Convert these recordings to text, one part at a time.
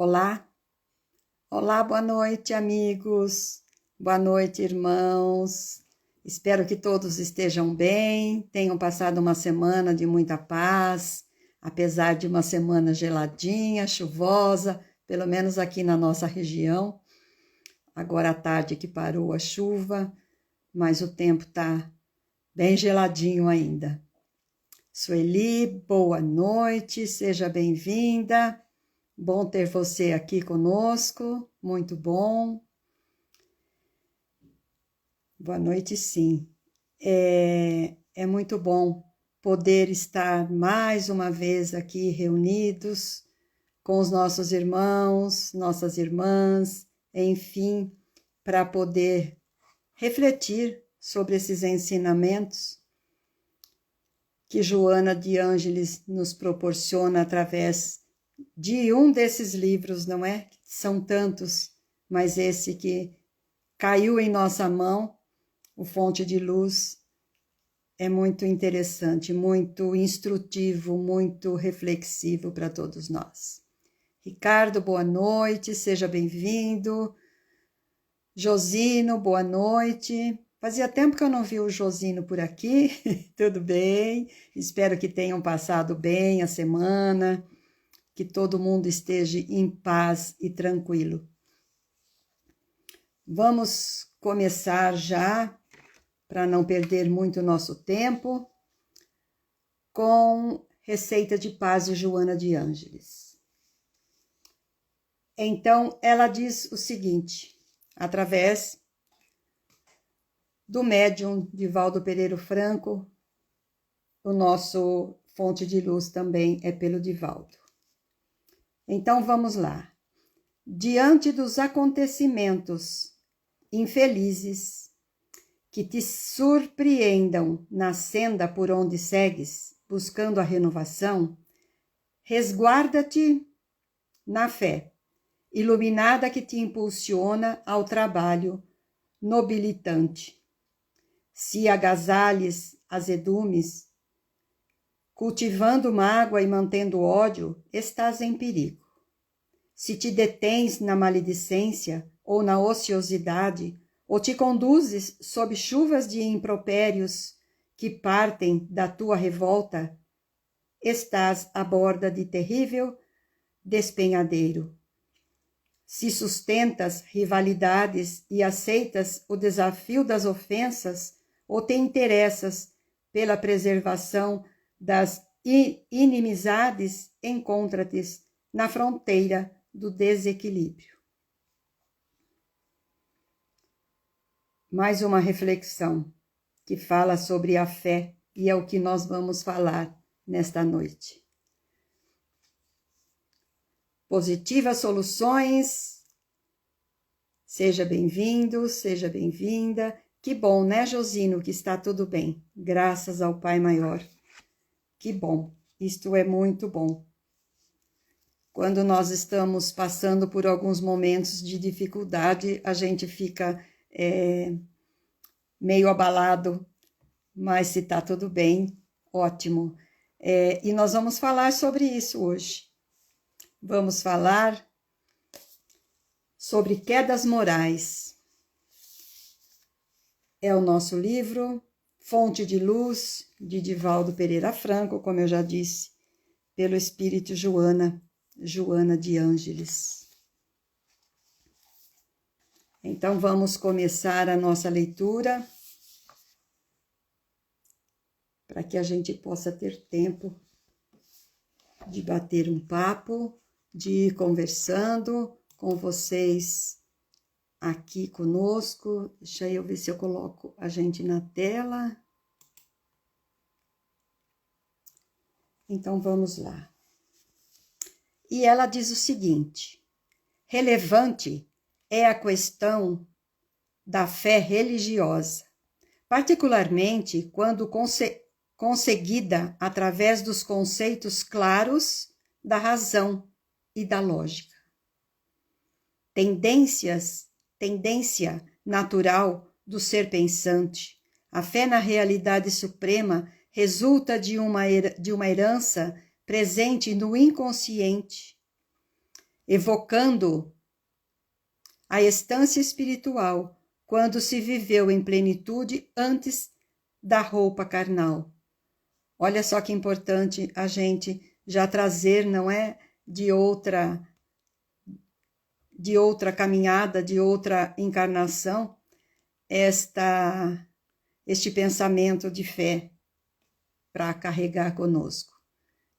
Olá, olá, boa noite, amigos, boa noite, irmãos. Espero que todos estejam bem, tenham passado uma semana de muita paz, apesar de uma semana geladinha, chuvosa, pelo menos aqui na nossa região. Agora à tarde que parou a chuva, mas o tempo está bem geladinho ainda. Sueli, boa noite, seja bem-vinda. Bom ter você aqui conosco, muito bom. Boa noite, sim. É muito bom poder estar mais uma vez aqui reunidos com os nossos irmãos, nossas irmãs, enfim, para poder refletir sobre esses ensinamentos que Joana de Ângeles nos proporciona através de um desses livros, não é? São tantos, mas esse que caiu em nossa mão, o Fonte de Luz, é muito interessante, muito instrutivo, muito reflexivo para todos nós. Ricardo, boa noite, seja bem-vindo. Josino, boa noite. Fazia tempo que eu não vi o Josino por aqui, tudo bem? Espero que tenham passado bem a semana, que todo mundo esteja em paz e tranquilo. Vamos começar já, para não perder muito nosso tempo, com Receita de Paz de Joana de Ângeles. Então, ela diz o seguinte, através do médium Divaldo Pereira Franco, o nosso Fonte de Luz também é pelo Divaldo. Então, vamos lá. Diante dos acontecimentos infelizes que te surpreendam na senda por onde segues, buscando a renovação, resguarda-te na fé, iluminada que te impulsiona ao trabalho nobilitante. Se agasalhes azedumes, cultivando mágoa e mantendo ódio, estás em perigo. Se te detens na maledicência ou na ociosidade, ou te conduzes sob chuvas de impropérios que partem da tua revolta, estás à borda de terrível despenhadeiro. Se sustentas rivalidades e aceitas o desafio das ofensas, ou te interessas pela preservação das inimizades, encontra-te na fronteira do desequilíbrio. Mais uma reflexão que fala sobre a fé e é o que nós vamos falar nesta noite. Positivas soluções, seja bem-vindo, seja bem-vinda. Que bom, né, Josino, que está tudo bem, graças ao Pai Maior. Que bom, isto é muito bom. Quando nós estamos passando por alguns momentos de dificuldade, a gente fica meio abalado, mas se está tudo bem, ótimo. E nós vamos falar sobre isso hoje. Vamos falar sobre quedas morais. É o nosso livro Fonte de Luz, de Divaldo Pereira Franco, como eu já disse, pelo Espírito Joana de Ângeles. Então, vamos começar a nossa leitura, para que a gente possa ter tempo de bater um papo, de ir conversando com vocês aqui conosco. Deixa eu ver se eu coloco a gente na tela. Então, vamos lá. E ela diz o seguinte: relevante é a questão da fé religiosa, particularmente quando conseguida através dos conceitos claros da razão e da lógica. Tendência natural do ser pensante, a fé na realidade suprema resulta de uma herança presente no inconsciente. evocando a estância espiritual quando se viveu em plenitude antes da roupa carnal. Olha só que importante a gente já trazer, não é, de outra caminhada, de outra encarnação, este pensamento de fé para carregar conosco.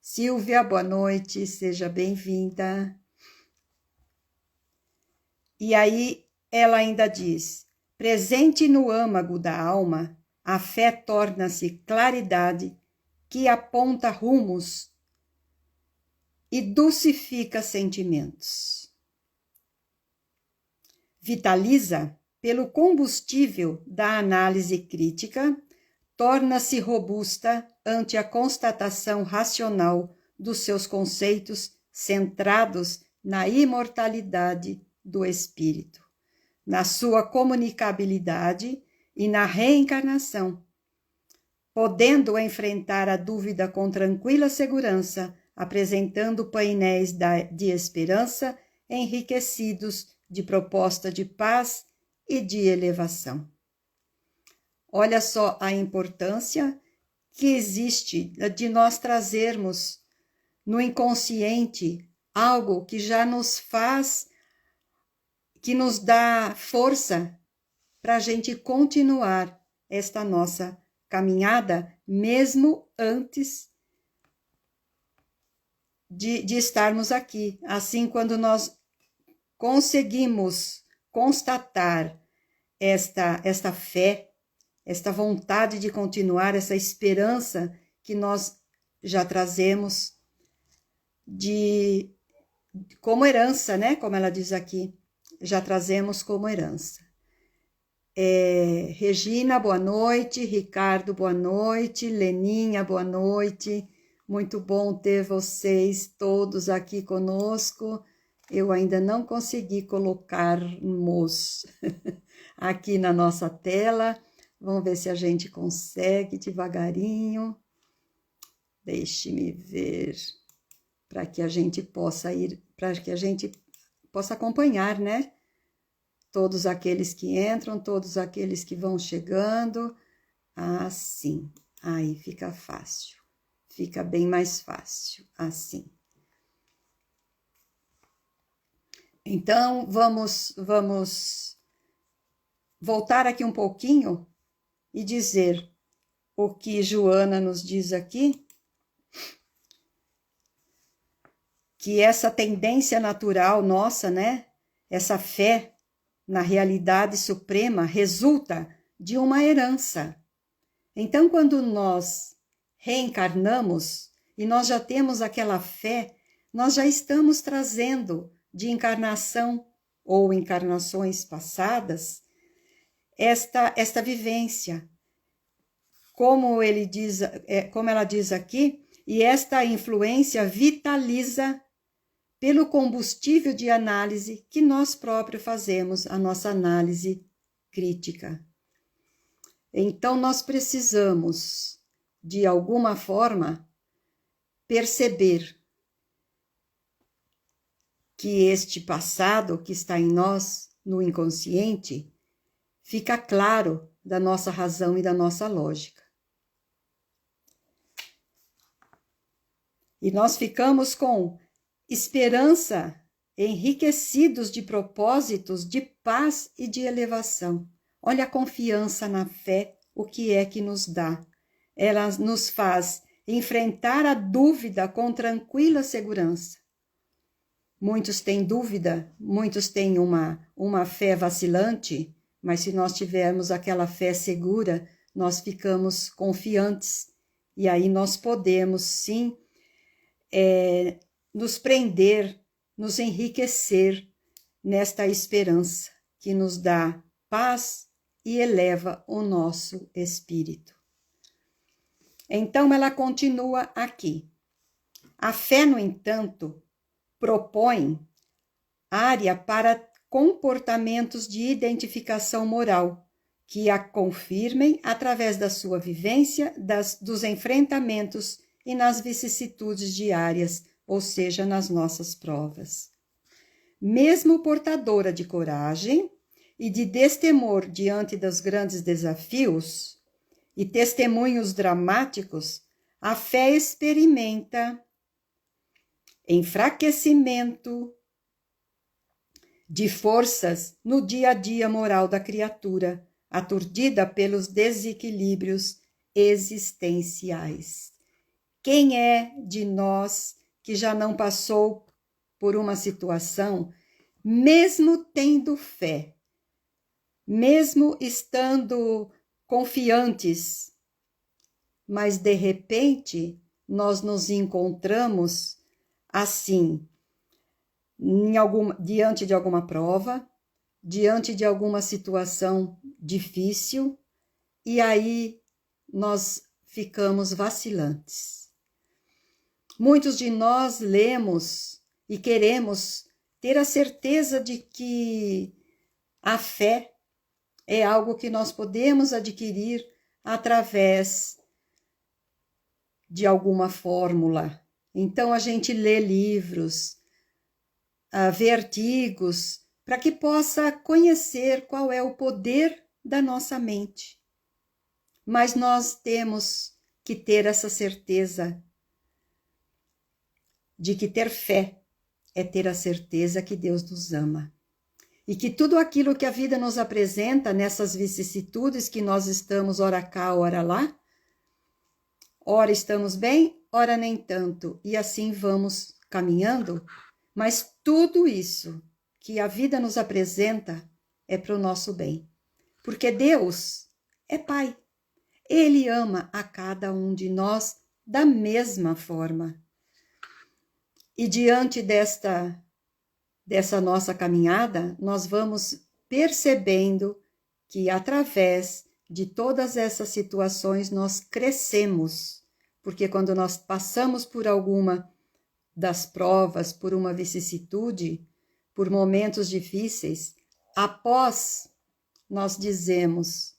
Silvia, boa noite, seja bem-vinda. E aí ela ainda diz: presente no âmago da alma, a fé torna-se claridade que aponta rumos e dulcifica sentimentos. Vitaliza pelo combustível da análise crítica, torna-se robusta ante a constatação racional dos seus conceitos centrados na imortalidade do espírito, na sua comunicabilidade e na reencarnação, podendo enfrentar a dúvida com tranquila segurança, apresentando painéis de esperança enriquecidos de proposta de paz e de elevação. Olha só a importância que existe de nós trazermos no inconsciente algo que já nos faz, que nos dá força para a gente continuar esta nossa caminhada, mesmo antes de estarmos aqui. Assim, quando nós conseguimos constatar esta fé, esta vontade de continuar, essa esperança que nós já trazemos como herança, né? Como ela diz aqui, já trazemos como herança. Regina, boa noite. Ricardo, boa noite. Leninha, boa noite. Muito bom ter vocês todos aqui conosco. Eu ainda não consegui colocarmos aqui na nossa tela. Vamos ver se a gente consegue devagarinho. Deixe-me ver, para que a gente possa acompanhar, né? Todos aqueles que entram, todos aqueles que vão chegando. Assim, aí fica fácil, fica bem mais fácil, assim. Então, vamos voltar aqui um pouquinho e dizer o que Joana nos diz aqui, que essa tendência natural nossa, né, essa fé na realidade suprema resulta de uma herança. Então, quando nós reencarnamos e nós já temos aquela fé, nós já estamos trazendo de encarnação ou encarnações passadas esta vivência. Como ela diz aqui, e esta influência vitaliza pelo combustível de análise que nós próprios fazemos, a nossa análise crítica. Então, nós precisamos, de alguma forma, perceber que este passado que está em nós, no inconsciente, fica claro da nossa razão e da nossa lógica. E nós ficamos com esperança, enriquecidos de propósitos de paz e de elevação. Olha a confiança na fé, o que é que nos dá. Ela nos faz enfrentar a dúvida com tranquila segurança. Muitos têm dúvida, muitos têm uma fé vacilante, mas se nós tivermos aquela fé segura, nós ficamos confiantes. E aí nós podemos, sim, nos prender, nos enriquecer nesta esperança que nos dá paz e eleva o nosso espírito. Então, ela continua aqui. A fé, no entanto, propõe área para comportamentos de identificação moral, que a confirmem através da sua vivência, dos enfrentamentos e nas vicissitudes diárias, ou seja, nas nossas provas. mesmo portadora de coragem e de destemor diante dos grandes desafios e testemunhos dramáticos, a fé experimenta enfraquecimento de forças no dia a dia moral da criatura, aturdida pelos desequilíbrios existenciais. Quem é de nós que já não passou por uma situação, mesmo tendo fé, mesmo estando confiantes, mas de repente nós nos encontramos assim, diante de alguma prova, diante de alguma situação difícil, e aí nós ficamos vacilantes. Muitos de nós lemos e queremos ter a certeza de que a fé é algo que nós podemos adquirir através de alguma fórmula. Então a gente lê livros, vê artigos, para que possa conhecer qual é o poder da nossa mente. Mas nós temos que ter essa certeza de que ter fé é ter a certeza que Deus nos ama. E que tudo aquilo que a vida nos apresenta nessas vicissitudes que nós estamos ora cá, ora lá, ora estamos bem, ora nem tanto, e assim vamos caminhando, mas tudo isso que a vida nos apresenta é para o nosso bem. Porque Deus é Pai. Ele ama a cada um de nós da mesma forma. E diante dessa nossa caminhada, nós vamos percebendo que através de todas essas situações nós crescemos, porque quando nós passamos por alguma das provas, por uma vicissitude, por momentos difíceis, após nós dizemos,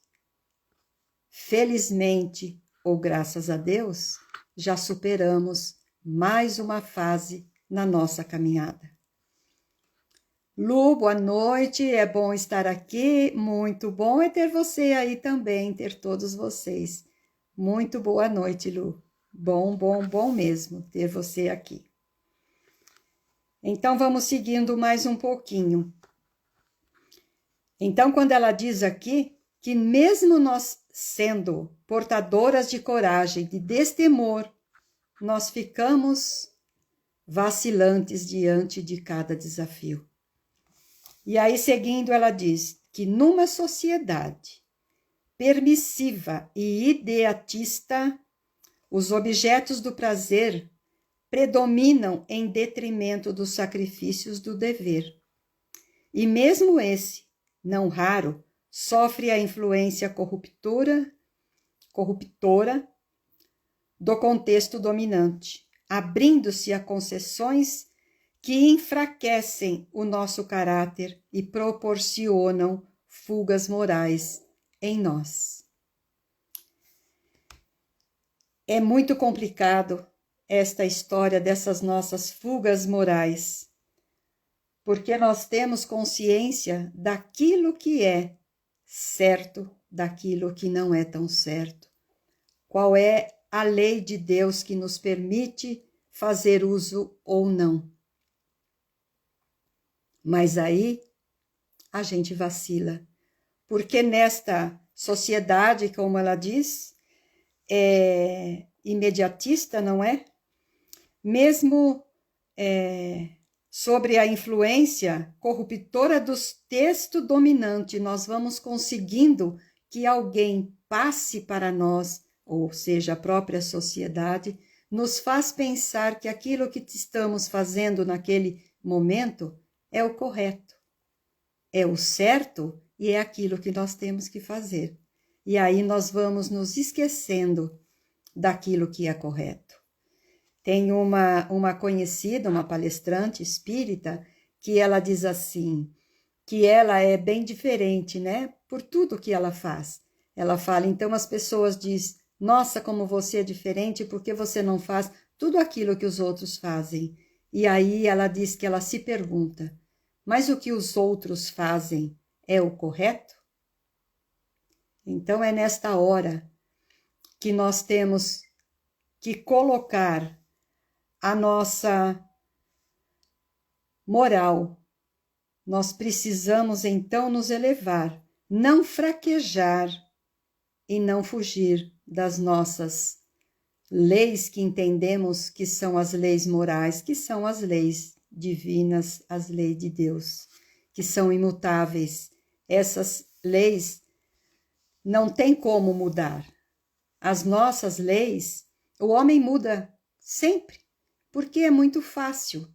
felizmente ou graças a Deus, já superamos mais uma fase na nossa caminhada. Lu, boa noite, é bom estar aqui, muito bom é ter você aí também, ter todos vocês. Muito boa noite, Lu. Bom mesmo ter você aqui. Então, vamos seguindo mais um pouquinho. Então, quando ela diz aqui que mesmo nós sendo portadoras de coragem, de destemor, nós ficamos vacilantes diante de cada desafio. E aí, seguindo, ela diz que numa sociedade permissiva e ideatista, os objetos do prazer predominam em detrimento dos sacrifícios do dever. E mesmo esse, não raro, sofre a influência corruptora do contexto dominante, abrindo-se a concessões que enfraquecem o nosso caráter e proporcionam fugas morais em nós. É muito complicado esta história dessas nossas fugas morais, porque nós temos consciência daquilo que é certo, daquilo que não é tão certo. Qual é a lei de Deus que nos permite fazer uso ou não? Mas aí a gente vacila, porque nesta sociedade, como ela diz, é imediatista, não é? Mesmo sobre a influência corruptora dos textos dominantes, nós vamos conseguindo que alguém passe para nós, ou seja, a própria sociedade, nos faz pensar que aquilo que estamos fazendo naquele momento é o correto, é o certo e é aquilo que nós temos que fazer. E aí nós vamos nos esquecendo daquilo que é correto. Tem uma conhecida, uma palestrante espírita, que ela diz assim, que ela é bem diferente, né? Por tudo que ela faz. Ela fala, então as pessoas dizem, nossa, como você é diferente, porque você não faz tudo aquilo que os outros fazem? E aí ela diz que ela se pergunta, mas o que os outros fazem é o correto? Então é nesta hora que nós temos que colocar a nossa moral. Nós precisamos então nos elevar, não fraquejar e não fugir das nossas leis que entendemos que são as leis morais, que são as leis divinas, as leis de Deus, que são imutáveis. Essas leis não tem como mudar. As nossas leis, o homem muda sempre, porque é muito fácil.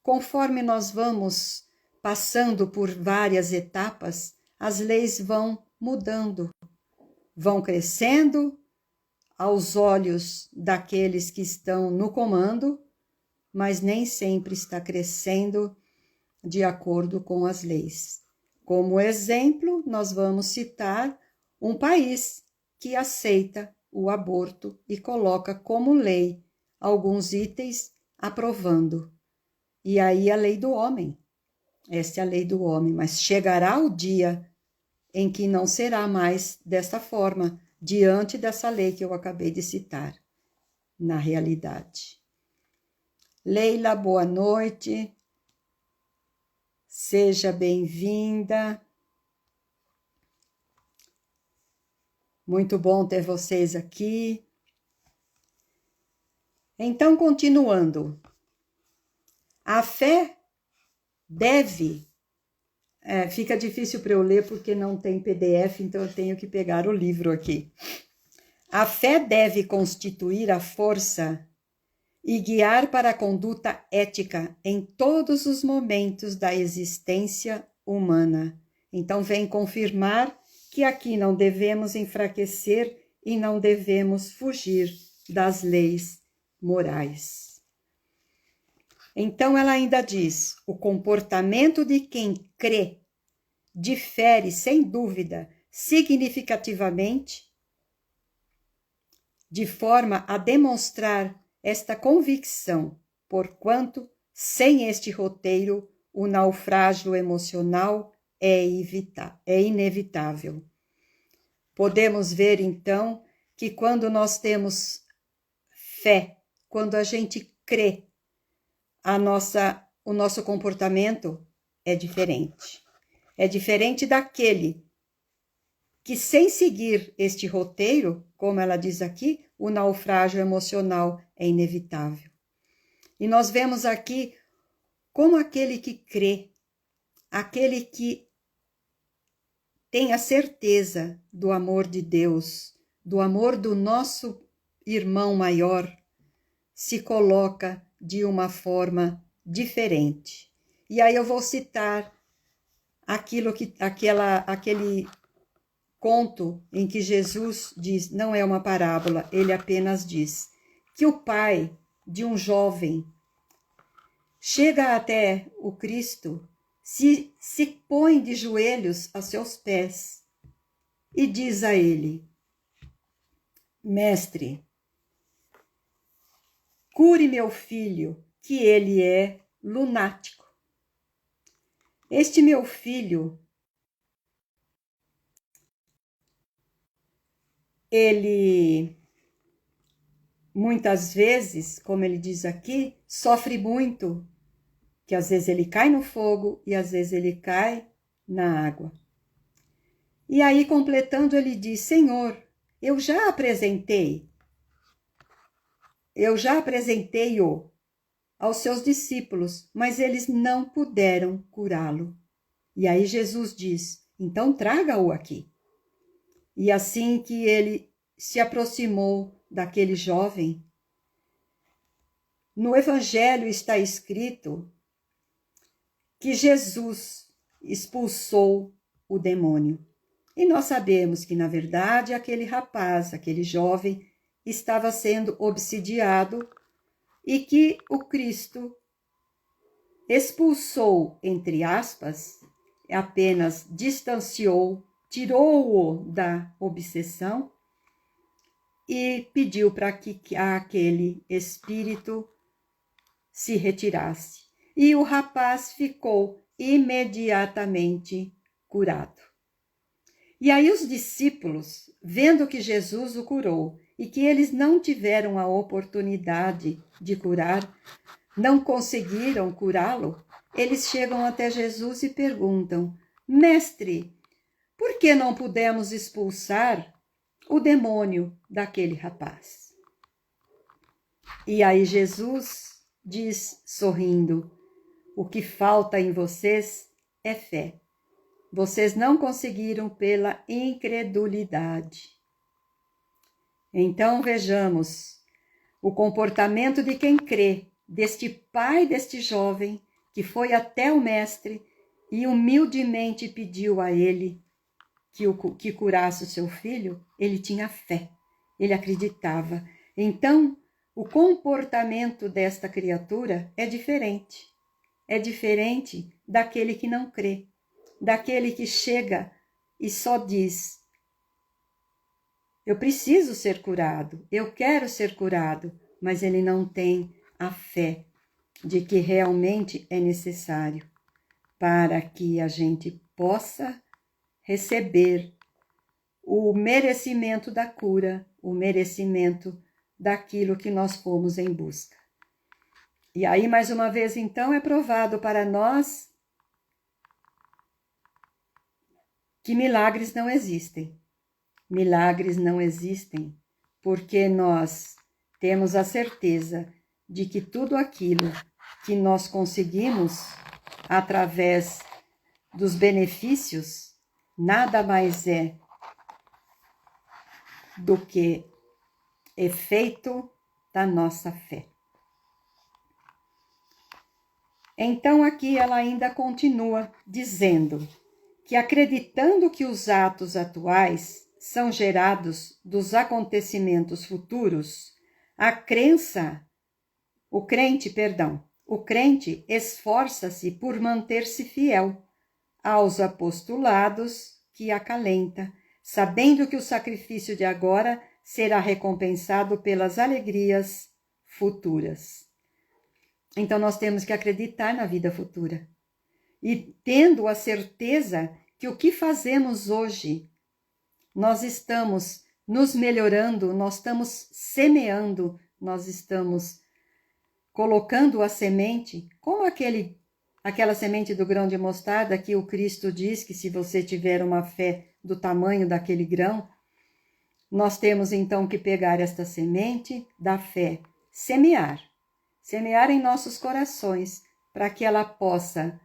Conforme nós vamos passando por várias etapas, as leis vão mudando, vão crescendo aos olhos daqueles que estão no comando, mas nem sempre está crescendo de acordo com as leis. Como exemplo, nós vamos citar um país que aceita o aborto e coloca como lei alguns itens aprovando. E aí a lei do homem. Esta é a lei do homem, mas chegará o dia em que não será mais dessa forma, diante dessa lei que eu acabei de citar, na realidade. Leila, boa noite. Seja bem-vinda. Muito bom ter vocês aqui. Então, continuando. A fé deve... fica difícil para eu ler porque não tem PDF, então eu tenho que pegar o livro aqui. A fé deve constituir a força e guiar para a conduta ética em todos os momentos da existência humana. Então, vem confirmar que aqui não devemos enfraquecer e não devemos fugir das leis morais. Então, ela ainda diz: o comportamento de quem crê difere, sem dúvida, significativamente, de forma a demonstrar esta convicção, porquanto, sem este roteiro, o naufrágio emocional é inevitável. Podemos ver, então, que quando nós temos fé, quando a gente crê, o nosso comportamento é diferente. É diferente daquele que, sem seguir este roteiro, como ela diz aqui, o naufrágio emocional é inevitável. E nós vemos aqui como aquele que crê, aquele que tem a certeza do amor de Deus, do amor do nosso irmão maior, se coloca de uma forma diferente. E aí eu vou citar aquele conto em que Jesus diz, não é uma parábola, ele apenas diz que o pai de um jovem chega até o Cristo, se põe de joelhos a seus pés e diz a ele: Mestre, cure meu filho, que ele é lunático. Este meu filho, ele muitas vezes, como ele diz aqui, sofre muito, que às vezes ele cai no fogo e às vezes ele cai na água. E aí, completando, ele diz: Senhor, eu já apresentei-o aos seus discípulos, mas eles não puderam curá-lo. E aí Jesus diz: então traga-o aqui. E assim que ele se aproximou daquele jovem, no Evangelho está escrito que Jesus expulsou o demônio. E nós sabemos que, na verdade, aquele rapaz, aquele jovem, estava sendo obsidiado e que o Cristo expulsou, entre aspas, apenas distanciou, tirou-o da obsessão e pediu para que aquele espírito se retirasse. E o rapaz ficou imediatamente curado. E aí os discípulos, vendo que Jesus o curou e que eles não tiveram a oportunidade de curar, não conseguiram curá-lo, eles chegam até Jesus e perguntam: Mestre, por que não pudemos expulsar o demônio daquele rapaz? E aí Jesus diz, sorrindo: o que falta em vocês é fé. Vocês não conseguiram pela incredulidade. Então vejamos o comportamento de quem crê, deste pai deste jovem que foi até o mestre e humildemente pediu a ele que curasse o seu filho. Ele tinha fé, ele acreditava. Então, o comportamento desta criatura é diferente daquele que não crê, daquele que chega e só diz: eu preciso ser curado, eu quero ser curado, mas ele não tem a fé de que realmente é necessário para que a gente possa receber o merecimento da cura, o merecimento daquilo que nós fomos em busca. E aí, mais uma vez, então, é provado para nós que milagres não existem. Milagres não existem porque nós temos a certeza de que tudo aquilo que nós conseguimos através dos benefícios nada mais é do que efeito da nossa fé. Então aqui ela ainda continua dizendo que, acreditando que os atos atuais são gerados dos acontecimentos futuros, o crente esforça-se por manter-se fiel aos apostulados que acalenta, sabendo que o sacrifício de agora será recompensado pelas alegrias futuras. Então nós temos que acreditar na vida futura. E tendo a certeza que o que fazemos hoje, nós estamos nos melhorando, nós estamos semeando, nós estamos colocando a semente, como aquela semente do grão de mostarda que o Cristo diz que se você tiver uma fé do tamanho daquele grão, nós temos então que pegar esta semente da fé, semear em nossos corações, para que ela possa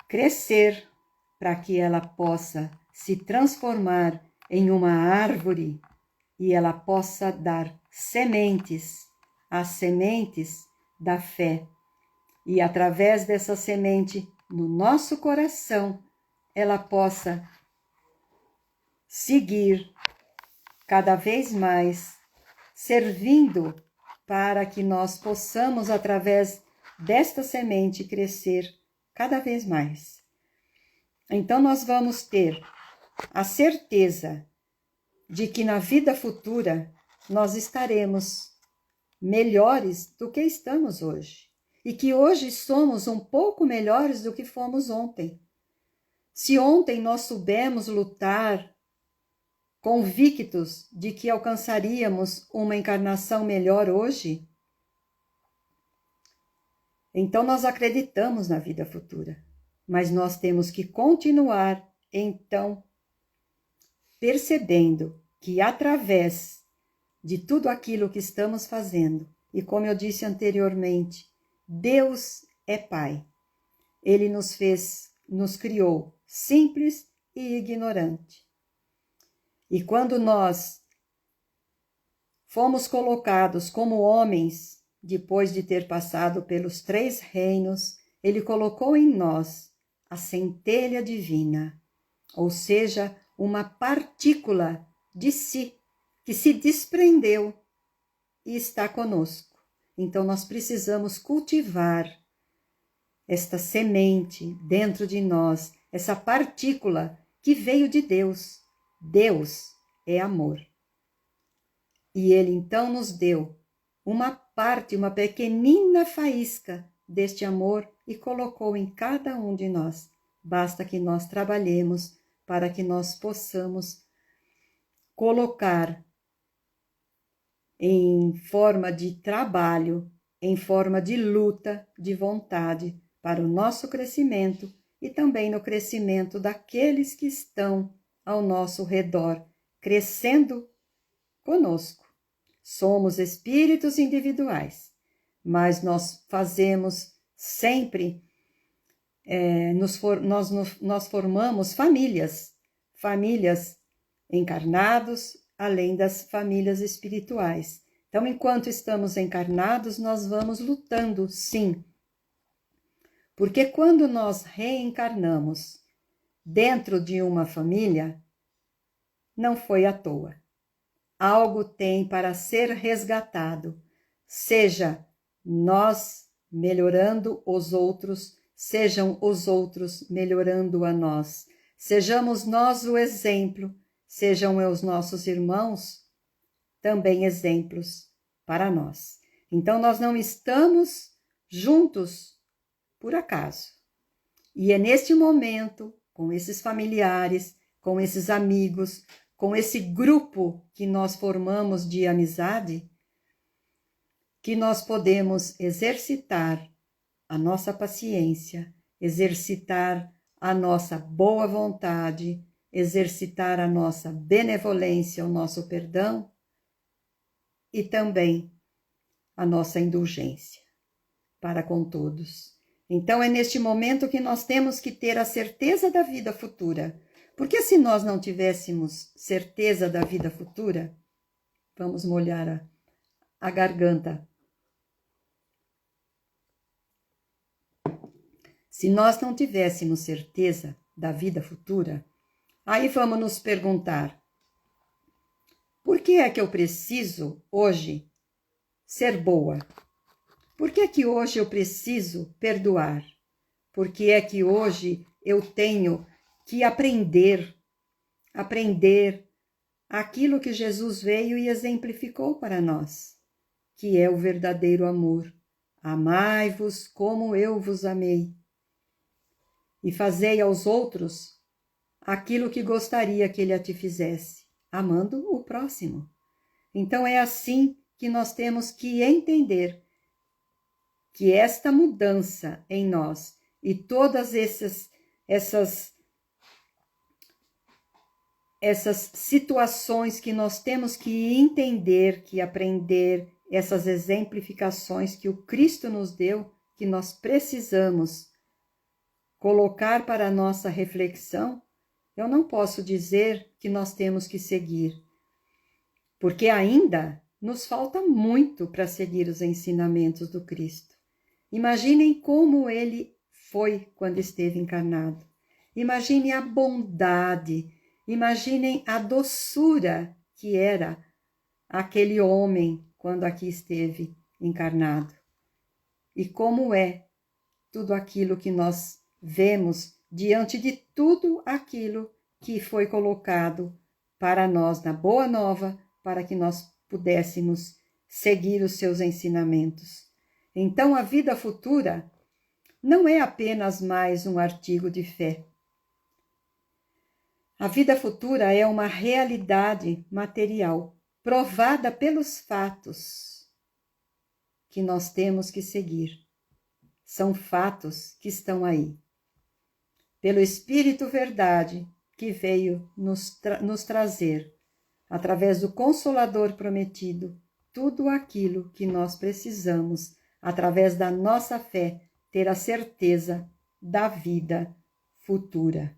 crescer, para que ela possa se transformar em uma árvore e ela possa dar sementes, as sementes da fé. E através dessa semente no nosso coração, ela possa seguir cada vez mais, servindo para que nós possamos, através desta semente, crescer cada vez mais. Então nós vamos ter a certeza de que na vida futura nós estaremos melhores do que estamos hoje. E que hoje somos um pouco melhores do que fomos ontem. Se ontem nós soubemos lutar, convictos de que alcançaríamos uma encarnação melhor hoje, então nós acreditamos na vida futura. Mas nós temos que continuar, então, percebendo que através de tudo aquilo que estamos fazendo, e como eu disse anteriormente, Deus é Pai. Ele nos criou simples e ignorante. E quando nós fomos colocados como homens, depois de ter passado pelos 3 reinos, ele colocou em nós a centelha divina, ou seja, uma partícula de si, que se desprendeu e está conosco. Então nós precisamos cultivar esta semente dentro de nós, essa partícula que veio de Deus. Deus é amor. E ele então nos deu uma parte, uma pequenina faísca deste amor e colocou em cada um de nós. Basta que nós trabalhemos para que nós possamos colocar em forma de trabalho, em forma de luta, de vontade, para o nosso crescimento e também no crescimento daqueles que estão ao nosso redor, crescendo conosco. Somos espíritos individuais, mas nós fazemos sempre, nós formamos famílias encarnados, além das famílias espirituais. Então, enquanto estamos encarnados, nós vamos lutando, sim. Porque quando nós reencarnamos dentro de uma família, não foi à toa. Algo tem para ser resgatado, seja nós melhorando os outros, sejam os outros melhorando a nós. Sejamos nós o exemplo, sejam os nossos irmãos também exemplos para nós. Então, nós não estamos juntos por acaso. E é neste momento, com esses familiares, com esses amigos, com esse grupo que nós formamos de amizade, que nós podemos exercitar a nossa paciência, exercitar a nossa boa vontade, exercitar a nossa benevolência, o nosso perdão e também a nossa indulgência para com todos. Então, é neste momento que nós temos que ter a certeza da vida futura. Porque se nós não tivéssemos certeza da vida futura, vamos molhar a garganta. Se nós não tivéssemos certeza da vida futura, aí vamos nos perguntar: por que é que eu preciso hoje ser boa? Por que é que hoje eu preciso perdoar? Por que é que hoje eu tenho que aprender aquilo que Jesus veio e exemplificou para nós, que é o verdadeiro amor. Amai-vos como eu vos amei, e fazei aos outros aquilo que gostaria que ele te fizesse, amando o próximo. Então é assim que nós temos que entender que esta mudança em nós e todas essas situações que nós temos que entender, que aprender, essas exemplificações que o Cristo nos deu, que nós precisamos colocar para a nossa reflexão, eu não posso dizer que nós temos que seguir, porque ainda nos falta muito para seguir os ensinamentos do Cristo. Imaginem como ele foi quando esteve encarnado. Imaginem a bondade, imaginem a doçura que era aquele homem quando aqui esteve encarnado. E como é tudo aquilo que nós vemos diante de tudo aquilo que foi colocado para nós na Boa Nova, para que nós pudéssemos seguir os seus ensinamentos. Então, a vida futura não é apenas mais um artigo de fé. A vida futura é uma realidade material, provada pelos fatos que nós temos que seguir. São fatos que estão aí. Pelo Espírito Verdade que veio nos trazer, através do Consolador prometido, tudo aquilo que nós precisamos, através da nossa fé, ter a certeza da vida futura.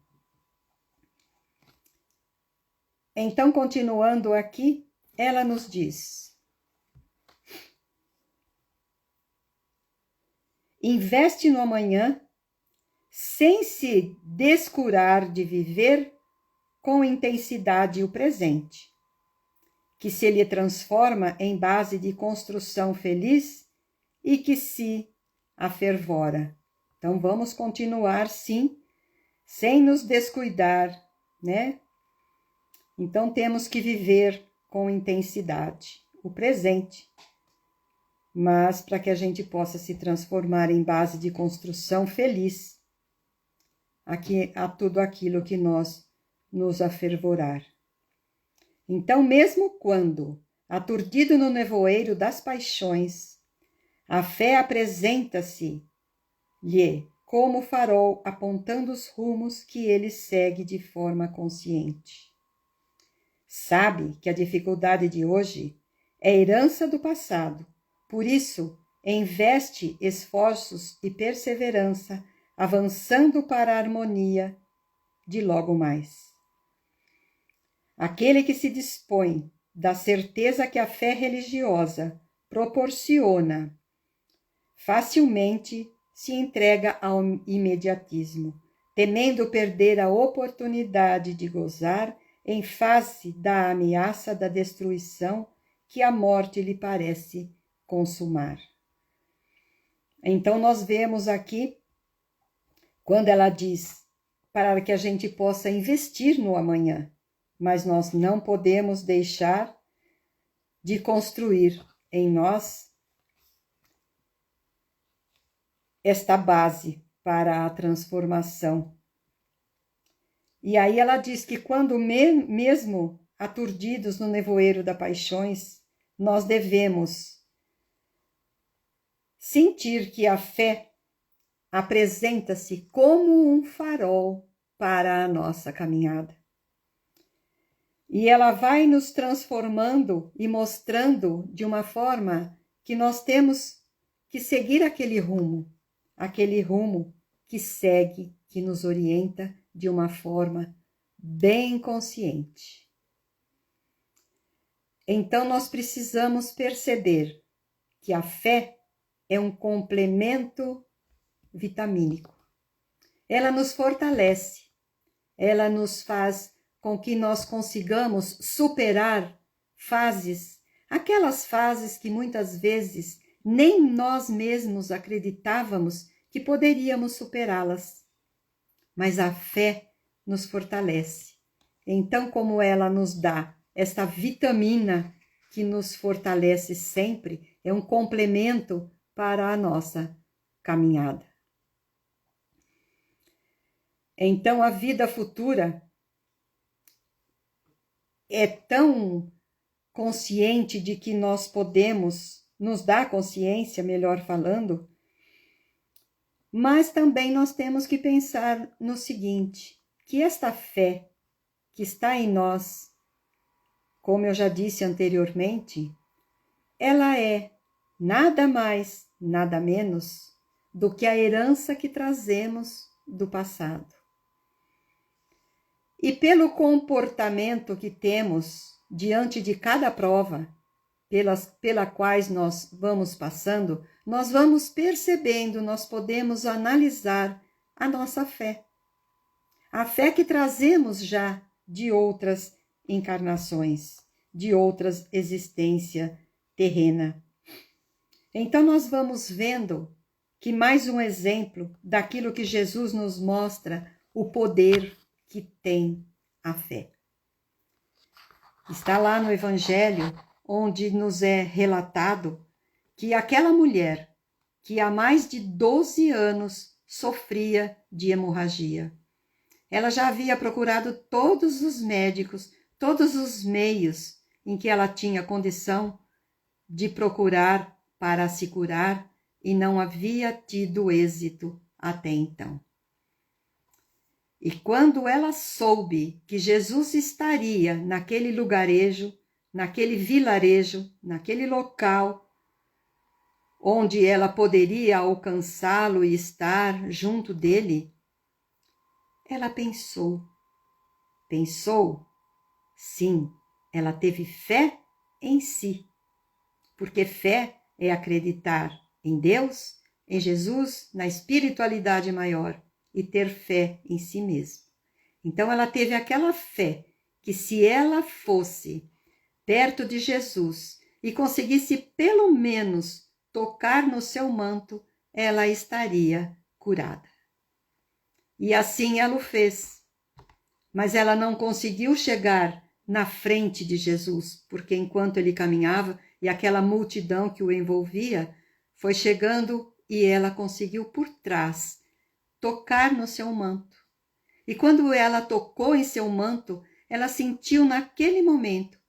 Então, continuando aqui, ela nos diz: investe no amanhã sem se descurar de viver com intensidade o presente, que se lhe transforma em base de construção feliz e que se afervora. Então, vamos continuar, sim, sem nos descuidar, né? Então, temos que viver com intensidade o presente. mas para que a gente possa se transformar em base de construção feliz a tudo aquilo que nós nos afervorar. Então, mesmo quando, aturdido no nevoeiro das paixões, a fé apresenta-se-lhe como farol apontando os rumos que ele segue de forma consciente. Sabe que a dificuldade de hoje é herança do passado, por isso investe esforços e perseverança, avançando para a harmonia de logo mais. Aquele que se dispõe da certeza que a fé religiosa proporciona, facilmente se entrega ao imediatismo, temendo perder a oportunidade de gozar em face da ameaça da destruição que a morte lhe parece consumar. Então nós vemos aqui, quando ela diz para que a gente possa investir no amanhã, mas nós não podemos deixar de construir em nós esta base para a transformação. E aí ela diz que quando mesmo aturdidos no nevoeiro das paixões, nós devemos sentir que a fé apresenta-se como um farol para a nossa caminhada. E ela vai nos transformando e mostrando de uma forma que nós temos que seguir aquele rumo que segue, que nos orienta de uma forma bem consciente. Então nós precisamos perceber que a fé é um complemento vitamínico. Ela nos fortalece, ela nos faz com que nós consigamos superar fases, aquelas fases que muitas vezes nem nós mesmos acreditávamos que poderíamos superá-las. Mas a fé nos fortalece. Então, como ela nos dá esta vitamina que nos fortalece sempre, é um complemento para a nossa caminhada. Então, a vida futura é tão consciente de que nós podemos, nos dá consciência, melhor falando, mas também nós temos que pensar no seguinte, que esta fé que está em nós, como eu já disse anteriormente, ela é nada mais, nada menos do que a herança que trazemos do passado. E pelo comportamento que temos diante de cada prova pela quais nós vamos passando, nós vamos percebendo, nós podemos analisar a nossa fé. A fé que trazemos já de outras encarnações, de outras existências terrena. Então nós vamos vendo que mais um exemplo daquilo que Jesus nos mostra, o poder que tem a fé. Está lá no Evangelho, onde nos é relatado que aquela mulher que há mais de 12 anos sofria de hemorragia. Ela já havia procurado todos os médicos, todos os meios em que ela tinha condição de procurar para se curar e não havia tido êxito até então. E quando ela soube que Jesus estaria naquele lugarejo, naquele vilarejo, naquele local onde ela poderia alcançá-lo e estar junto dele, ela pensou, sim, ela teve fé em si, porque fé é acreditar em Deus, em Jesus, na espiritualidade maior e ter fé em si mesma. Então ela teve aquela fé que se ela fosse perto de Jesus e conseguisse pelo menos tocar no seu manto, ela estaria curada. E assim ela o fez. Mas ela não conseguiu chegar na frente de Jesus, porque enquanto ele caminhava, e aquela multidão que o envolvia foi chegando e ela conseguiu por trás tocar no seu manto. E quando ela tocou em seu manto, ela sentiu naquele momento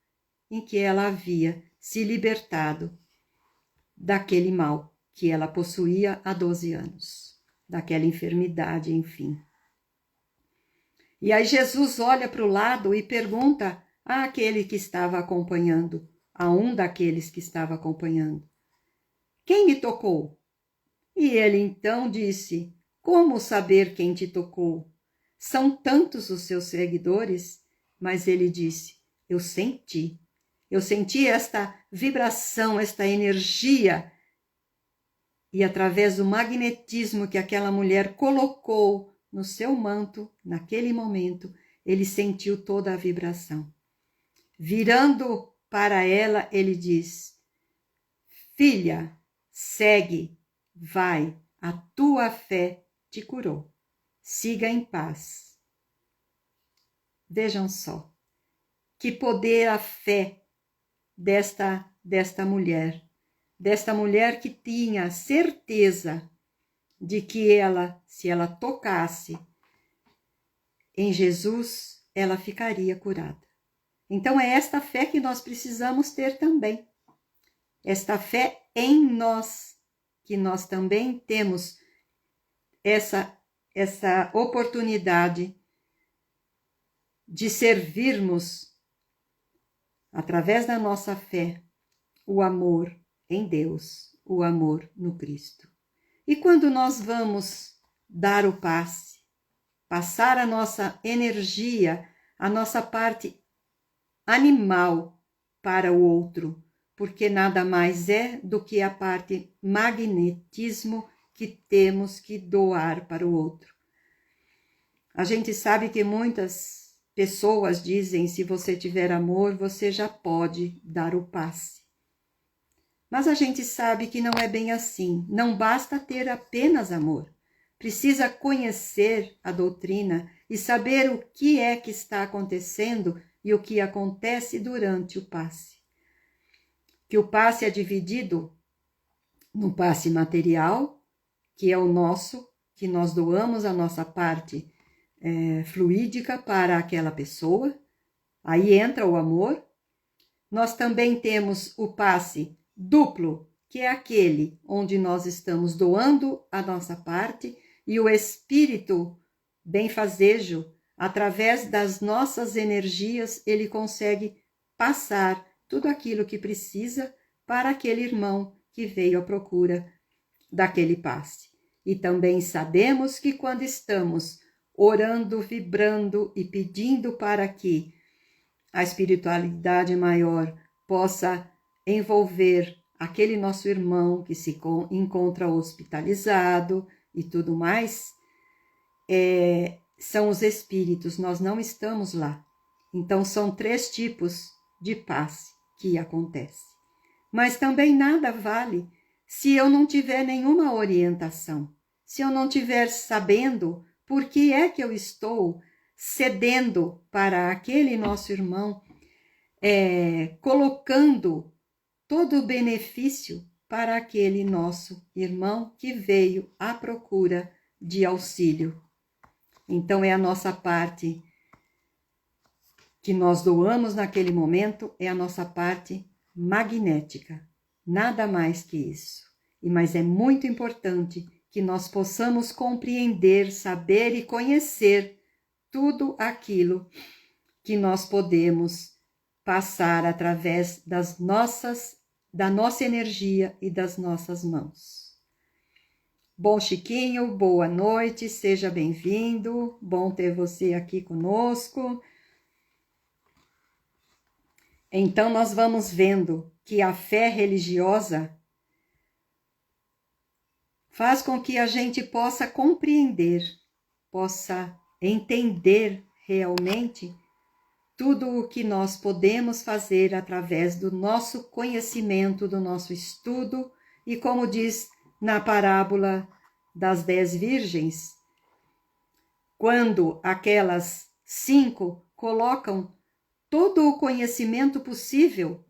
em que ela havia se libertado daquele mal que ela possuía há 12 anos, daquela enfermidade, enfim. E aí Jesus olha para o lado e pergunta àquele que estava acompanhando, a um daqueles que estava acompanhando: quem me tocou? E ele então disse: como saber quem te tocou? São tantos os seus seguidores. Mas ele disse: eu senti esta vibração, esta energia. E através do magnetismo que aquela mulher colocou no seu manto, naquele momento, ele sentiu toda a vibração. Virando para ela, ele diz: filha, segue, vai, a tua fé te curou. Siga em paz. Vejam só, que poder a fé desta mulher que tinha certeza de que ela, se ela tocasse em Jesus, ela ficaria curada. Então é esta fé que nós precisamos ter também. Esta fé em nós, que nós também temos essa oportunidade de servirmos, através da nossa fé, o amor em Deus, o amor no Cristo. E quando nós vamos dar o passe, passar a nossa energia, a nossa parte animal para o outro, porque nada mais é do que a parte magnetismo que temos que doar para o outro. A gente sabe que muitas pessoas dizem: se você tiver amor, você já pode dar o passe. Mas a gente sabe que não é bem assim. Não basta ter apenas amor. Precisa conhecer a doutrina e saber o que é que está acontecendo e o que acontece durante o passe. Que o passe é dividido no passe material, que é o nosso, que nós doamos a nossa parte fluídica para aquela pessoa. Aí entra o amor. Nós também temos o passe duplo, que é aquele onde nós estamos doando a nossa parte e o espírito benfazejo, através das nossas energias, ele consegue passar tudo aquilo que precisa para aquele irmão que veio à procura daquele passe. E também sabemos que quando estamos orando, vibrando e pedindo para que a espiritualidade maior possa envolver aquele nosso irmão que se encontra hospitalizado e tudo mais, são os espíritos, nós não estamos lá. Então são 3 tipos de passe que acontece. Mas também nada vale se eu não tiver nenhuma orientação, se eu não tiver sabendo por que é que eu estou cedendo para aquele nosso irmão, colocando todo o benefício para aquele nosso irmão que veio à procura de auxílio. Então é a nossa parte que nós doamos naquele momento, é a nossa parte magnética, nada mais que isso. Mas é muito importante que nós possamos compreender, saber e conhecer tudo aquilo que nós podemos passar através da nossa energia e das nossas mãos. Bom, Chiquinho, boa noite, seja bem-vindo, bom ter você aqui conosco. Então, nós vamos vendo que a fé religiosa faz com que a gente possa compreender, possa entender realmente tudo o que nós podemos fazer através do nosso conhecimento, do nosso estudo, e como diz na parábola das 10 virgens, quando aquelas 5 colocam todo o conhecimento possível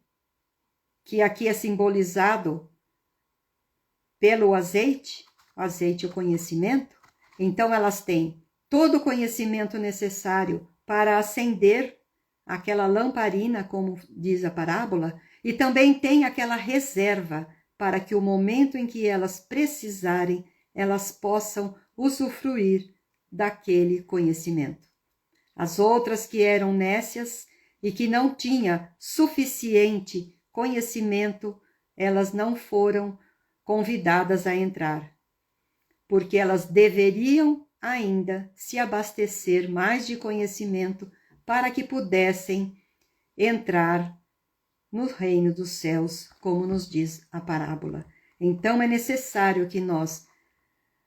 que aqui é simbolizado pelo azeite, o conhecimento. Então elas têm todo o conhecimento necessário para acender aquela lamparina, como diz a parábola, e também tem aquela reserva para que o momento em que elas precisarem, elas possam usufruir daquele conhecimento. As outras que eram nécias e que não tinham suficiente conhecimento, elas não foram convidadas a entrar, porque elas deveriam ainda se abastecer mais de conhecimento para que pudessem entrar no reino dos céus, como nos diz a parábola. Então é necessário que nós,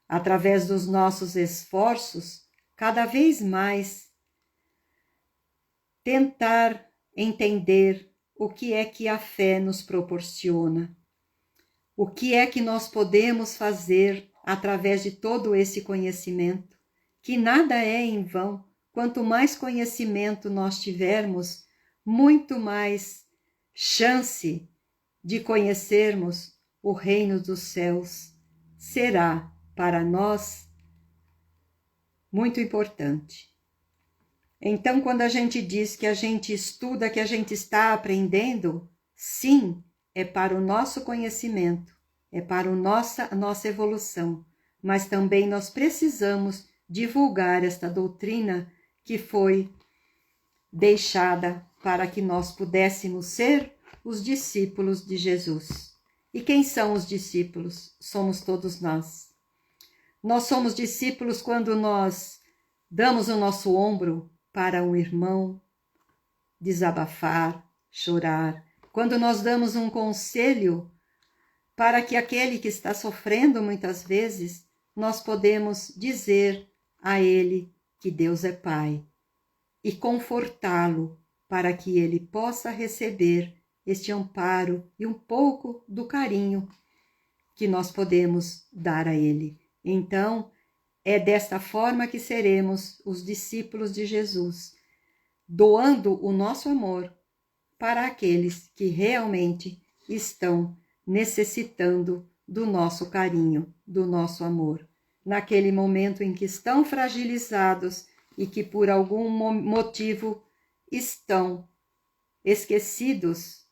através dos nossos esforços, cada vez mais tentar entender o que é que a fé nos proporciona, o que é que nós podemos fazer através de todo esse conhecimento, que nada é em vão. Quanto mais conhecimento nós tivermos, muito mais chance de conhecermos o reino dos céus será para nós muito importante. Então, quando a gente diz que a gente estuda, que a gente está aprendendo, sim, é para o nosso conhecimento, é para a nossa evolução, mas também nós precisamos divulgar esta doutrina que foi deixada para que nós pudéssemos ser os discípulos de Jesus. E quem são os discípulos? Somos todos nós. Nós somos discípulos quando nós damos o nosso ombro para um irmão desabafar, chorar, quando nós damos um conselho para que aquele que está sofrendo muitas vezes, nós podemos dizer a ele que Deus é Pai e confortá-lo para que ele possa receber este amparo e um pouco do carinho que nós podemos dar a ele. Então, é desta forma que seremos os discípulos de Jesus, doando o nosso amor para aqueles que realmente estão necessitando do nosso carinho, do nosso amor. Naquele momento em que estão fragilizados e que por algum motivo estão esquecidos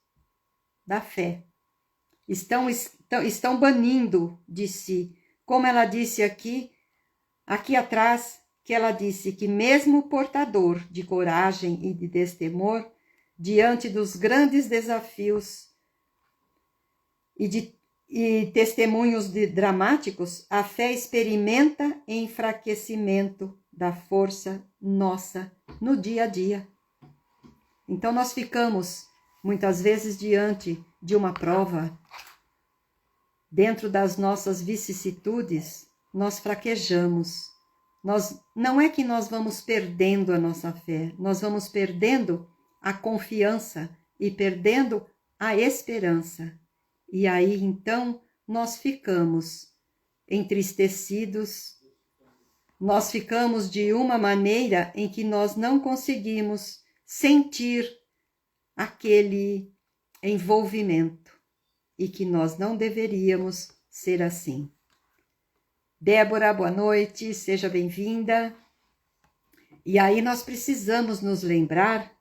da fé, estão banindo de si. Como ela disse aqui atrás, que ela disse que mesmo portador de coragem e de destemor, diante dos grandes desafios e testemunhos dramáticos, a fé experimenta enfraquecimento da força nossa no dia a dia. Então nós ficamos muitas vezes diante de uma prova, dentro das nossas vicissitudes, nós fraquejamos. Não é que nós vamos perdendo a nossa fé, nós vamos perdendo a confiança e perdendo a esperança. E aí, então, nós ficamos entristecidos, nós ficamos de uma maneira em que nós não conseguimos sentir aquele envolvimento e que nós não deveríamos ser assim. Débora, boa noite, seja bem-vinda. E aí nós precisamos nos lembrar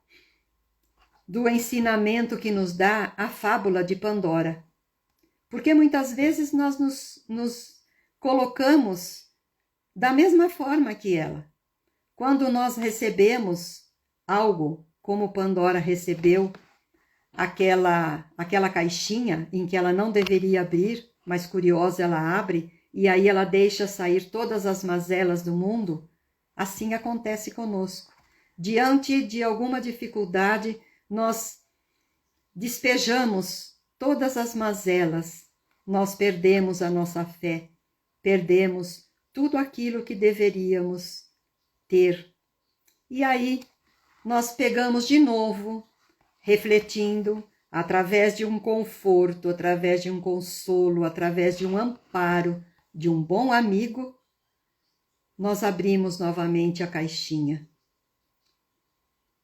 do ensinamento que nos dá a fábula de Pandora. Porque muitas vezes nós nos colocamos da mesma forma que ela. Quando nós recebemos algo, como Pandora recebeu aquela caixinha em que ela não deveria abrir, mas curiosa ela abre, e aí ela deixa sair todas as mazelas do mundo, assim acontece conosco. Diante de alguma dificuldade, nós despejamos todas as mazelas, nós perdemos a nossa fé, perdemos tudo aquilo que deveríamos ter. E aí nós pegamos de novo, refletindo, através de um conforto, através de um consolo, através de um amparo, de um bom amigo, nós abrimos novamente a caixinha.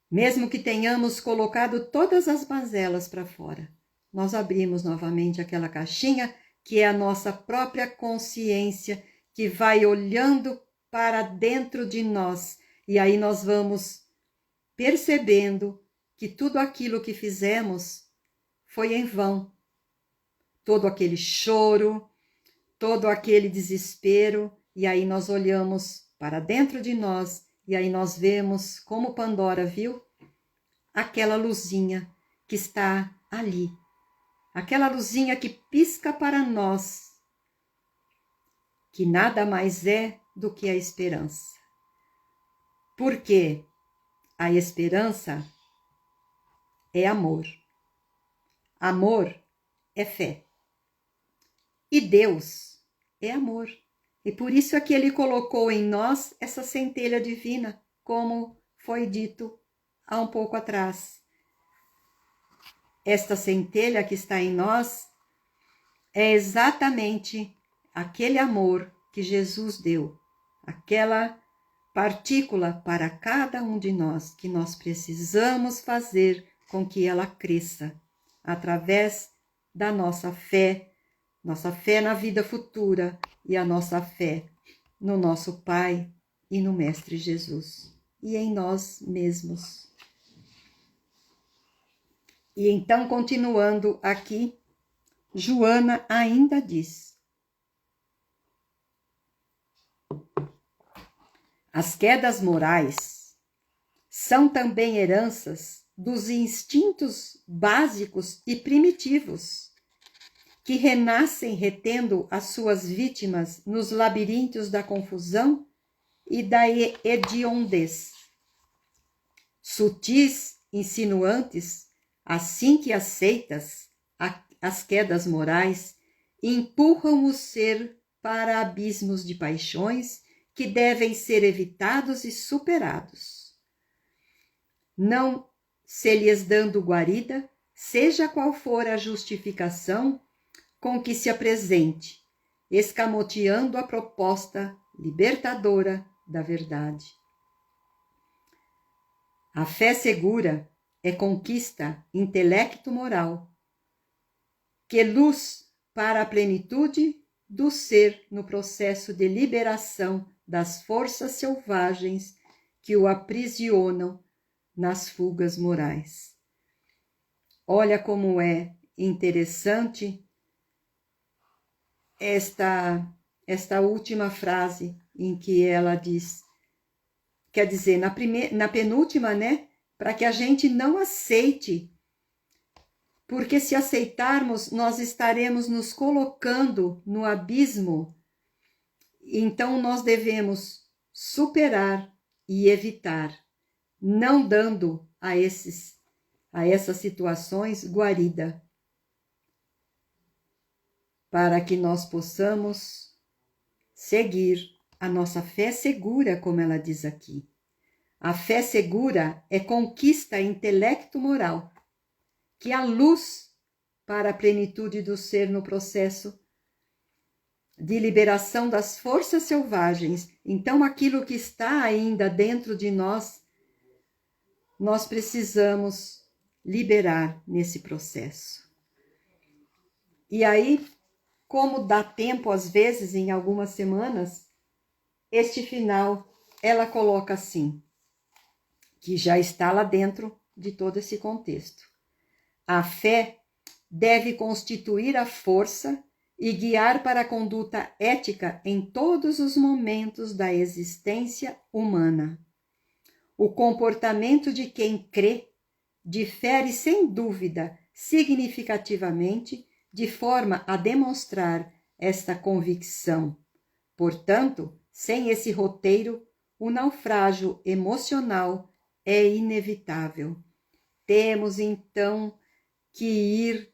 Mesmo que tenhamos colocado todas as mazelas para fora, nós abrimos novamente aquela caixinha, que é a nossa própria consciência, que vai olhando para dentro de nós. E aí nós vamos percebendo que tudo aquilo que fizemos foi em vão. Todo aquele choro, todo aquele desespero, e aí nós olhamos para dentro de nós, e aí nós vemos, como Pandora viu, aquela luzinha que está ali. Aquela luzinha que pisca para nós, que nada mais é do que a esperança. Porque a esperança é amor. Amor é fé. E Deus é amor. E por isso é que Ele colocou em nós essa centelha divina, como foi dito há um pouco atrás. Esta centelha que está em nós é exatamente aquele amor que Jesus deu, aquela partícula para cada um de nós, que nós precisamos fazer com que ela cresça, através da nossa fé na vida futura e a nossa fé no nosso Pai e no Mestre Jesus, e em nós mesmos. E então, continuando aqui, Joana ainda diz: as quedas morais são também heranças dos instintos básicos e primitivos, que renascem retendo as suas vítimas nos labirintos da confusão e da hediondez. Sutis, insinuantes, assim que aceitas as quedas morais, empurram o ser para abismos de paixões que devem ser evitados e superados. Não se lhes dando guarida, seja qual for a justificação com que se apresente, escamoteando a proposta libertadora da verdade. A fé segura é conquista intelecto-moral, que luz para a plenitude do ser no processo de liberação das forças selvagens que o aprisionam nas fugas morais. Olha como é interessante esta última frase em que ela diz, quer dizer, na penúltima, né? Para que a gente não aceite, porque se aceitarmos, nós estaremos nos colocando no abismo. Então nós devemos superar e evitar, não dando a essas situações guarida, para que nós possamos seguir a nossa fé segura, como ela diz aqui. A fé segura é conquista intelecto-moral, que é a luz para a plenitude do ser no processo de liberação das forças selvagens. Então, aquilo que está ainda dentro de nós, nós precisamos liberar nesse processo. E aí, como dá tempo, às vezes, em algumas semanas, este final, ela coloca assim, que já está lá dentro de todo esse contexto. A fé deve constituir a força e guiar para a conduta ética em todos os momentos da existência humana. O comportamento de quem crê difere sem dúvida significativamente, de forma a demonstrar esta convicção. Portanto, sem esse roteiro, o naufrágio emocional é inevitável. Temos então que ir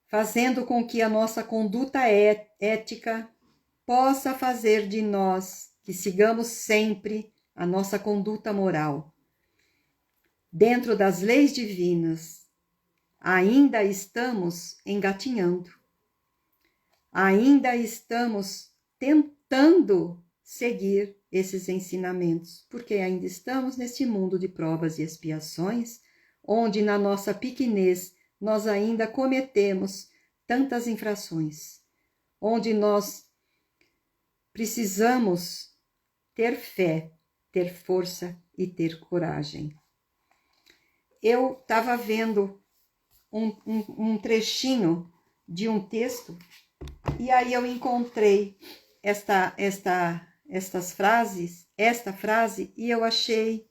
fazendo com que a nossa conduta ética possa fazer de nós que sigamos sempre a nossa conduta moral. Dentro das leis divinas, ainda estamos engatinhando. Ainda estamos tentando seguir esses ensinamentos, porque ainda estamos neste mundo de provas e expiações, onde na nossa pequenez nós ainda cometemos tantas infrações, onde nós precisamos ter fé, ter força e ter coragem. Eu estava vendo um trechinho de um texto e aí eu encontrei esta frase e eu achei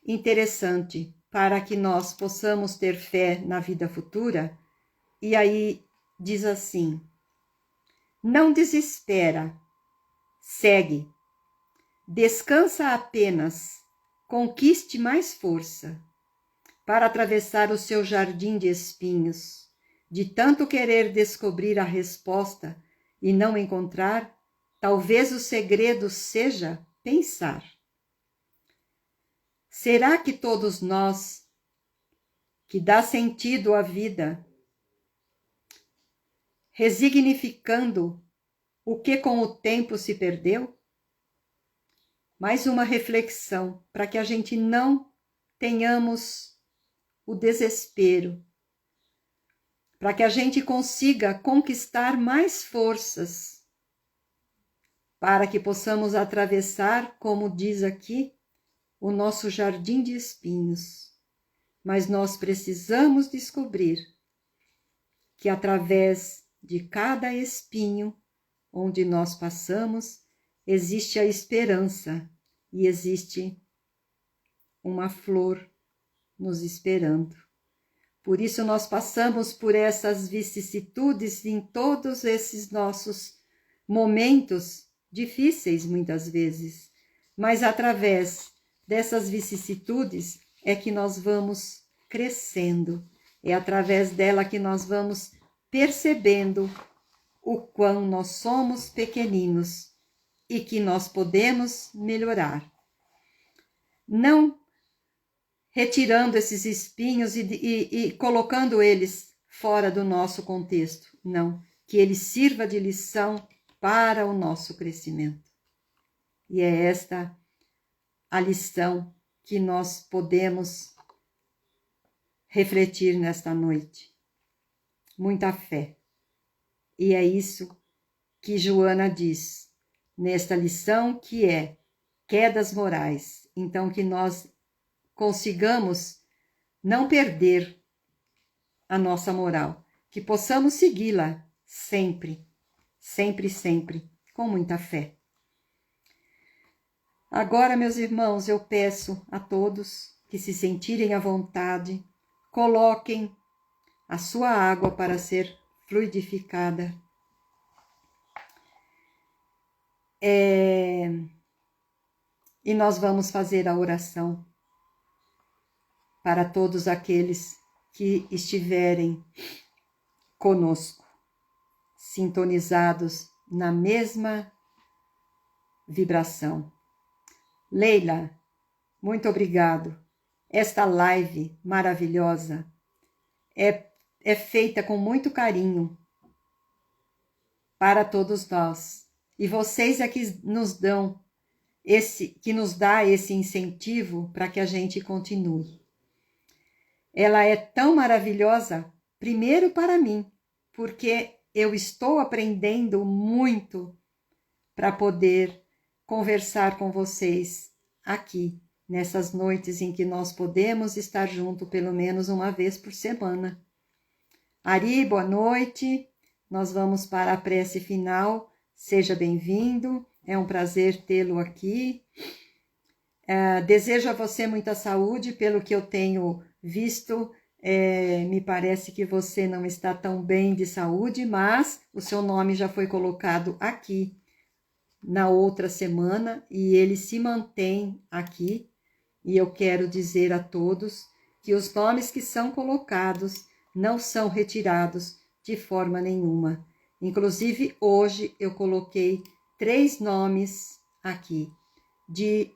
interessante para que nós possamos ter fé na vida futura. E aí diz assim: não desespera, segue, descansa apenas, conquiste mais força para atravessar o seu jardim de espinhos. De tanto querer descobrir a resposta e não encontrar, talvez o segredo seja pensar. Será que todos nós, que dá sentido à vida, resignificando o que com o tempo se perdeu? Mais uma reflexão para que a gente não tenhamos o desespero, para que a gente consiga conquistar mais forças, para que possamos atravessar, como diz aqui, o nosso jardim de espinhos. Mas nós precisamos descobrir que através de cada espinho onde nós passamos, existe a esperança e existe uma flor nos esperando. Por isso nós passamos por essas vicissitudes em todos esses nossos momentos difíceis, muitas vezes. Mas através dessas vicissitudes é que nós vamos crescendo. É através dela que nós vamos percebendo o quão nós somos pequeninos e que nós podemos melhorar. Não retirando esses espinhos e colocando eles fora do nosso contexto. Não, que ele sirva de lição para o nosso crescimento. E é esta a lição que nós podemos refletir nesta noite. Muita fé. E é isso que Joana diz nesta lição, que é quedas morais. Então, que nós consigamos não perder a nossa moral, que possamos segui-la sempre, sempre, sempre, com muita fé. Agora, meus irmãos, eu peço a todos que se sentirem à vontade, coloquem a sua água para ser fluidificada. E nós vamos fazer a oração para todos aqueles que estiverem conosco, sintonizados na mesma vibração. Leila, muito obrigado. Esta live maravilhosa é feita com muito carinho para todos nós. E vocês é que nos dão que nos dá esse incentivo para que a gente continue. Ela é tão maravilhosa, primeiro para mim, porque eu estou aprendendo muito para poder conversar com vocês aqui, nessas noites em que nós podemos estar junto pelo menos uma vez por semana. Ari, boa noite. Nós vamos para a prece final. Seja bem-vindo. É um prazer tê-lo aqui. Desejo a você muita saúde, pelo que eu tenho visto. Me parece que você não está tão bem de saúde, mas o seu nome já foi colocado aqui na outra semana e ele se mantém aqui. E eu quero dizer a todos que os nomes que são colocados não são retirados de forma nenhuma. Inclusive, hoje eu coloquei 3 nomes aqui de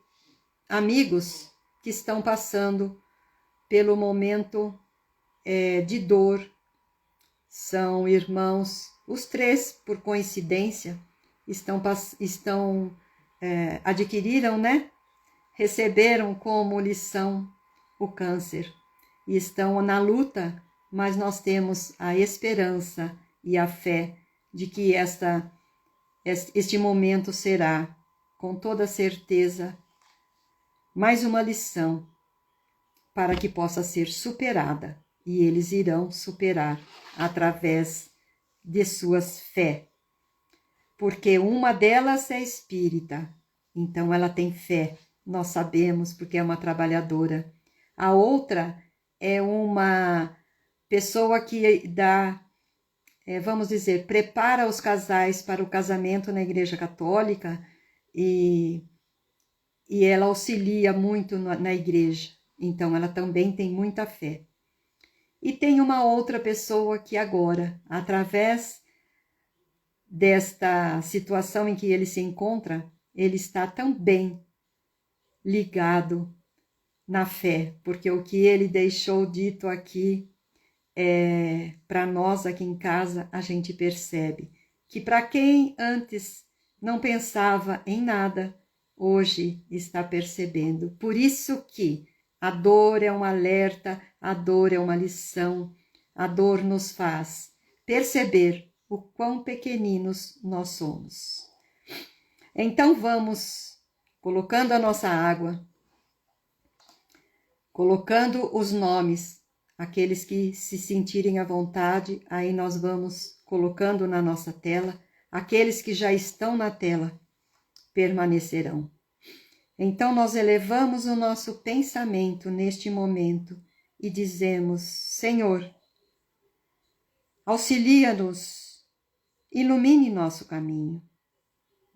amigos que estão passando pelo momento de dor. São irmãos, os 3, por coincidência, adquiriram, né? Receberam como lição o câncer e estão na luta mas nós temos a esperança e a fé de que este momento será, com toda certeza, mais uma lição para que possa ser superada. E eles irão superar através de suas fé. Porque uma delas é espírita, então ela tem fé, nós sabemos, porque é uma trabalhadora. A outra é uma pessoa que dá, vamos dizer, prepara os casais para o casamento na Igreja Católica e ela auxilia muito na igreja. Então, ela também tem muita fé. E tem uma outra pessoa que agora, através desta situação em que ele se encontra, ele está também ligado na fé, porque o que ele deixou dito aqui, para nós aqui em casa, a gente percebe que para quem antes não pensava em nada, hoje está percebendo. Por isso que a dor é um alerta, a dor é uma lição, a dor nos faz perceber o quão pequeninos nós somos. Então vamos colocando a nossa água, colocando os nomes, aqueles que se sentirem à vontade, aí nós vamos colocando na nossa tela, aqueles que já estão na tela permanecerão. Então nós elevamos o nosso pensamento neste momento e dizemos: Senhor, auxilia-nos, ilumine nosso caminho,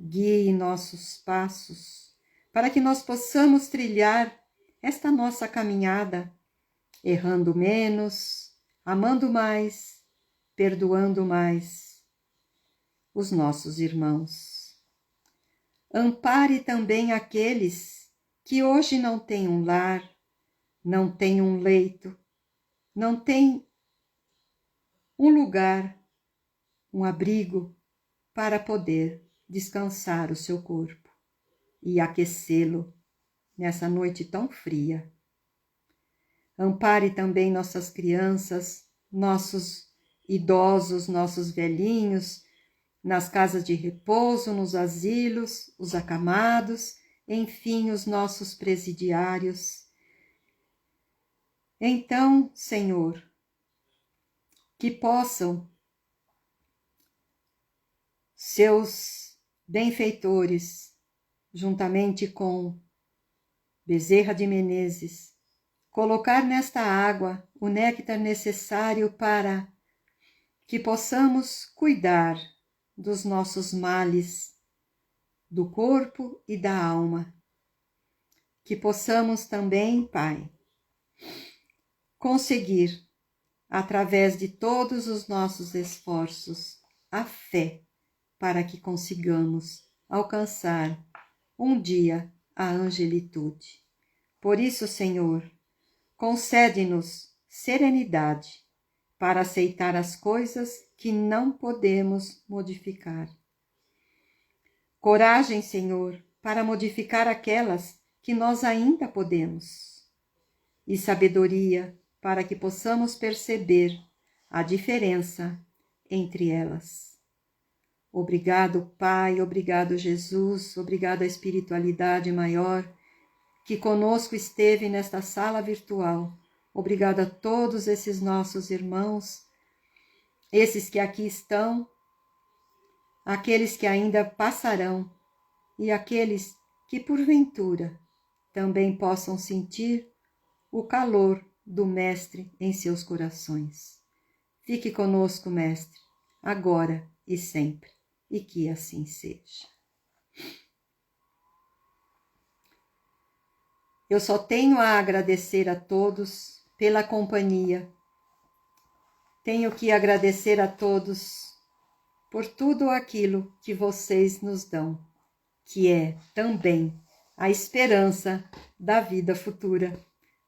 guie nossos passos, para que nós possamos trilhar esta nossa caminhada, errando menos, amando mais, perdoando mais os nossos irmãos. Ampare também aqueles que hoje não têm um lar, não têm um leito, não têm um lugar, um abrigo para poder descansar o seu corpo e aquecê-lo nessa noite tão fria. Ampare também nossas crianças, nossos idosos, nossos velhinhos, nas casas de repouso, nos asilos, os acamados, enfim, os nossos presidiários. Então, Senhor, que possam seus benfeitores, juntamente com Bezerra de Menezes, colocar nesta água o néctar necessário para que possamos cuidar dos nossos males, do corpo e da alma. Que possamos também, Pai, conseguir, através de todos os nossos esforços, a fé para que consigamos alcançar um dia a angelitude. Por isso, Senhor, concede-nos serenidade para aceitar as coisas que não podemos modificar. Coragem, Senhor, para modificar aquelas que nós ainda podemos. E sabedoria para que possamos perceber a diferença entre elas. Obrigado, Pai, obrigado, Jesus, obrigado à espiritualidade maior que conosco esteve nesta sala virtual. Obrigado a todos esses nossos irmãos, esses que aqui estão, aqueles que ainda passarão e aqueles que, porventura, também possam sentir o calor do Mestre em seus corações. Fique conosco, Mestre, agora e sempre, e que assim seja. Eu só tenho a agradecer a todos pela companhia. Tenho que agradecer a todos por tudo aquilo que vocês nos dão, que é também a esperança da vida futura,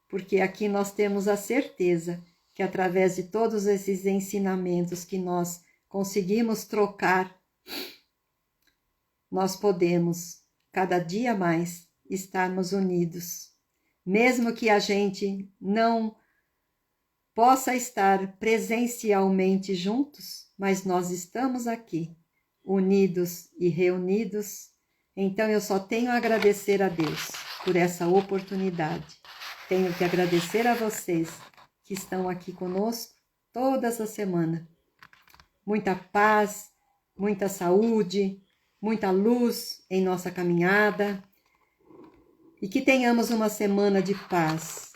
porque aqui nós temos a certeza que através de todos esses ensinamentos que nós conseguimos trocar, nós podemos cada dia mais estarmos unidos, mesmo que a gente não possa estar presencialmente juntos, mas nós estamos aqui, unidos e reunidos. Então eu só tenho a agradecer a Deus por essa oportunidade. Tenho que agradecer a vocês que estão aqui conosco toda essa semana. Muita paz, muita saúde, muita luz em nossa caminhada. E que tenhamos uma semana de paz.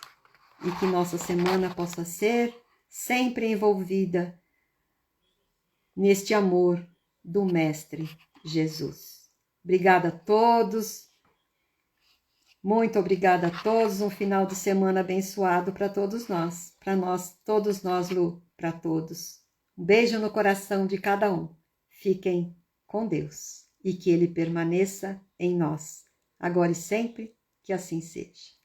E que nossa semana possa ser sempre envolvida neste amor do Mestre Jesus. Obrigada a todos. Muito obrigada a todos. Um final de semana abençoado para todos nós. Para nós, todos nós, Lu, para todos. Um beijo no coração de cada um. Fiquem com Deus e que Ele permaneça em nós, agora e sempre, que assim seja.